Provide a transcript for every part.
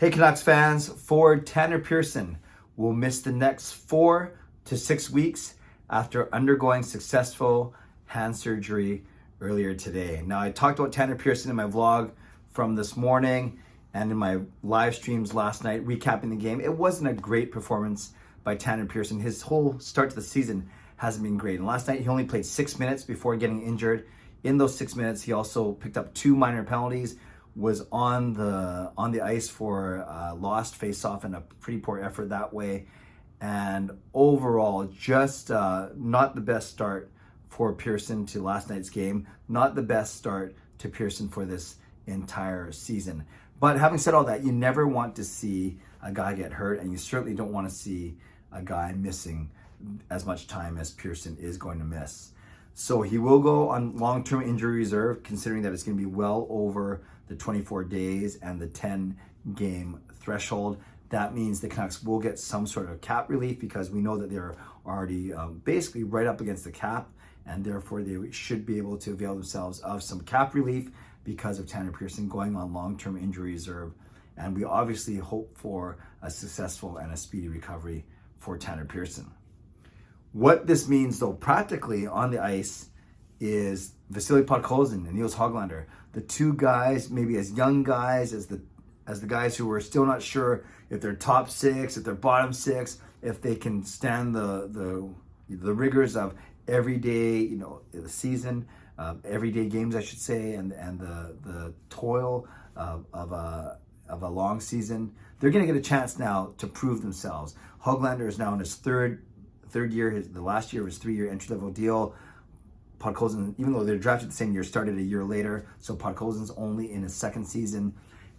Hey Canucks fans, forward Tanner Pearson will miss the next 4 to 6 weeks after undergoing successful hand surgery earlier today. Now, I talked about Tanner Pearson in my vlog from this morning and in my live streams last night recapping the game. It wasn't a great performance by Tanner Pearson. His whole start to the season hasn't been great. And last night he only played 6 minutes before getting injured. In those 6 minutes, he also picked up 2 minor penalties, was on the ice for lost faceoff and a pretty poor effort that way. And overall, just not the best start for Pearson to last night's game. Not the best start to Pearson for this entire season. But having said all that, you never want to see a guy get hurt, and you certainly don't want to see a guy missing as much time as Pearson is going to miss. So he will go on long-term injury reserve, considering that it's going to be well over the 24 days and the 10-game threshold. That means the Canucks will get some sort of cap relief because we know that they're already basically right up against the cap, and therefore they should be able to avail themselves of some cap relief because of Tanner Pearson going on long-term injury reserve. And we obviously hope for a successful and a speedy recovery for Tanner Pearson. What this means, though, practically on the ice is Vasily Podkolzin and Nils Hoglander, the two guys, maybe as young guys as the guys who are still not sure if they're top 6, if they're bottom 6, if they can stand the rigors of everyday, the season, everyday games, I should say, and the toil of a long season. They're going to get a chance now to prove themselves. Hoglander is now in his third year. The last year was 3-year entry-level deal. Podkolzin, even though they're drafted the same year, started a year later. So Podkolzin's only in his second season.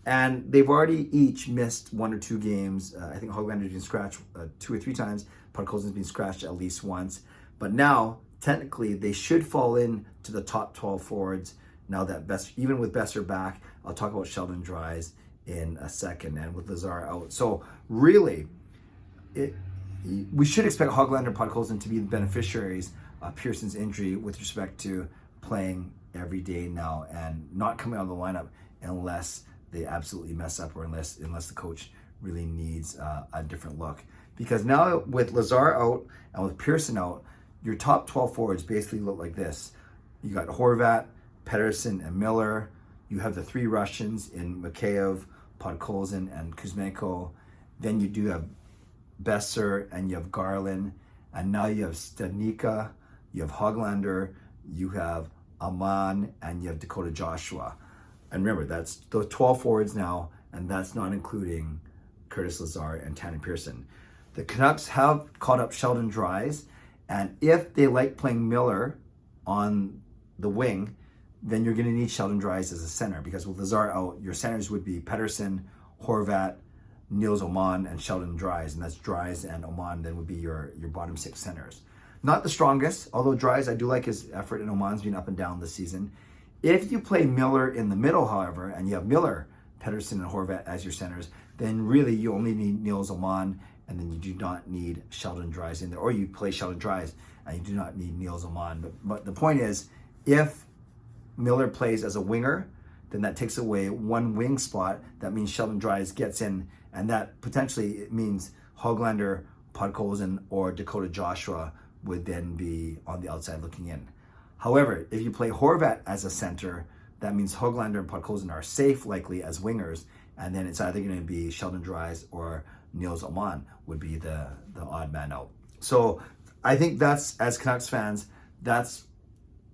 And they've already each missed 1 or 2 games. I think Hoglander's been scratched 2 or 3 times. Podkolzin's been scratched at least once. But now, technically, they should fall in to the top 12 forwards. Now that even with Besser back, I'll talk about Sheldon Dries in a second, and with Lazar out. So really, we should expect Hoglander and Podkolzin to be the beneficiaries of Pearson's injury with respect to playing every day now and not coming out of the lineup unless they absolutely mess up or unless the coach really needs a different look. Because now with Lazar out and with Pearson out, your top 12 forwards basically look like this. You got Horvat, Pettersson, and Miller. You have the 3 Russians in Mikheyev, Podkolzin, and Kuzmenko. Then you do have Besser, and you have Garland, and now you have Stanika, you have Hoglander, you have Aman, and you have Dakota Joshua. And remember, that's those 12 forwards now, and that's not including Curtis Lazar and Tanner Pearson. The Canucks have caught up Sheldon Dries, and if they like playing Miller on the wing, then you're going to need Sheldon Dries as a center, because with Lazar out, your centers would be Pettersson, Horvat, Nils Oman, and Sheldon Dries, and that's Dries and Oman then would be your bottom 6 centers. Not the strongest, although Dries, I do like his effort, and Oman's been up and down this season. If you play Miller in the middle, however, and you have Miller, Pettersson, and Horvat as your centers, then really you only need Nils Oman, and then you do not need Sheldon Dries in there. Or you play Sheldon Dries, and you do not need Nils Oman. But the point is, if Miller plays as a winger, then that takes away 1 wing spot. That means Sheldon Dries gets in, and that potentially means Hoglander, Podkolzin, or Dakota Joshua would then be on the outside looking in. However, if you play Horvat as a center, that means Hoglander and Podkolzin are safe, likely, as wingers, and then it's either going to be Sheldon Dries or Nils Oman would be the odd man out. So I think that's, as Canucks fans, that's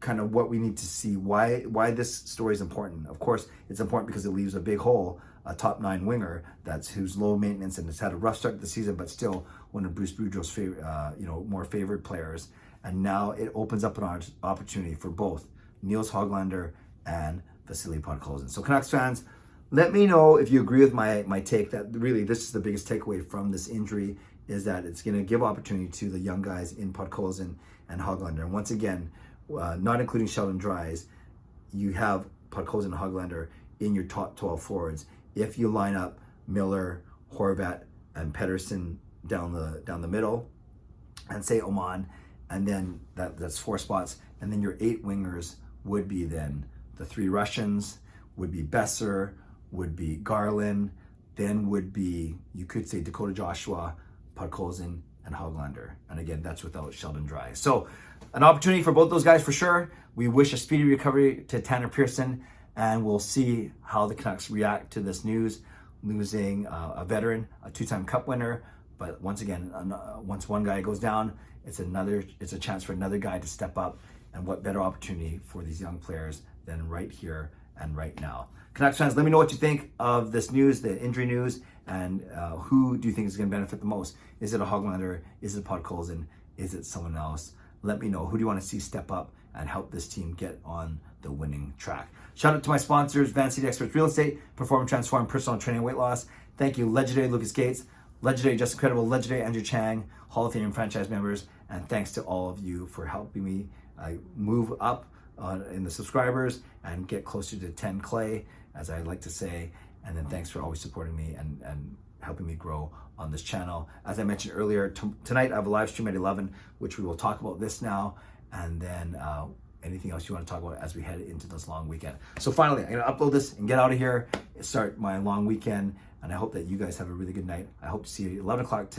kind of what we need to see, why this story is important. Of course, it's important because it leaves a big hole, a top 9 winger who's low maintenance and has had a rough start to the season, but still one of Bruce Boudreau's favorite, more favored players. And now it opens up an opportunity for both Nils Hoglander and Vasily Podkolzin. So Canucks fans, let me know if you agree with my take that really this is the biggest takeaway from this injury, is that it's going to give opportunity to the young guys in Podkolzin and Hoglander. And once again, not including Sheldon Dries, you have Podkolzin and Hoglander in your top 12 forwards. If you line up Miller, Horvat, and Pettersson down the middle, and say Oman, and then that's 4 spots, and then your 8 wingers would be then the 3 Russians, would be Besser, would be Garland, then would be, you could say Dakota Joshua, Podkolzin, and Hoglander. And again, that's without Sheldon Dry. So an opportunity for both those guys for sure. We wish a speedy recovery to Tanner Pearson, and we'll see how the Canucks react to this news, losing a veteran, a two-time Cup winner. But once again, once one guy goes down, it's a chance for another guy to step up. And what better opportunity for these young players than right here and right now. Canucks fans, let me know what you think of this news, the injury news, and who do you think is going to benefit the most? Is it a Hoglander? Is it Podkolzin? Is it someone else? Let me know. Who do you want to see step up and help this team get on the winning track? Shout out to my sponsors, Vanity Experts Real Estate, Perform and Transform Personal Training and Weight Loss. Thank you, legendary Lucas Gates, legendary Just Incredible, legendary Andrew Chang, Hall of Fame franchise members, and thanks to all of you for helping me move up in the subscribers and get closer to 10 clay, as I like to say. And then thanks for always supporting me and helping me grow on this channel. As I mentioned earlier, tonight I have a live stream at 11, which we will talk about this now, and then anything else you want to talk about as we head into this long weekend. So finally, I'm going to upload this and get out of here, start my long weekend, and I hope that you guys have a really good night. I hope to see you 11 o'clock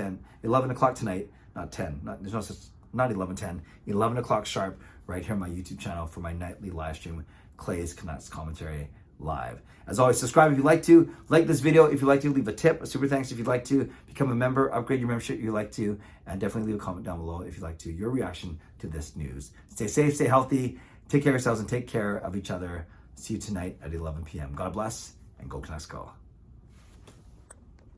tonight, not 10, there's no such, not 11:10, 11 o'clock sharp, right here on my YouTube channel for my nightly live stream, Clay's Canucks Commentary Live. As always, subscribe if you'd like to, like this video if you'd like to, leave a tip, a super thanks if you'd like to, become a member, upgrade your membership if you'd like to, and definitely leave a comment down below if you'd like to, your reaction to this news. Stay safe, stay healthy, take care of yourselves and take care of each other. See you tonight at 11 p.m. God bless, and go Canucks go.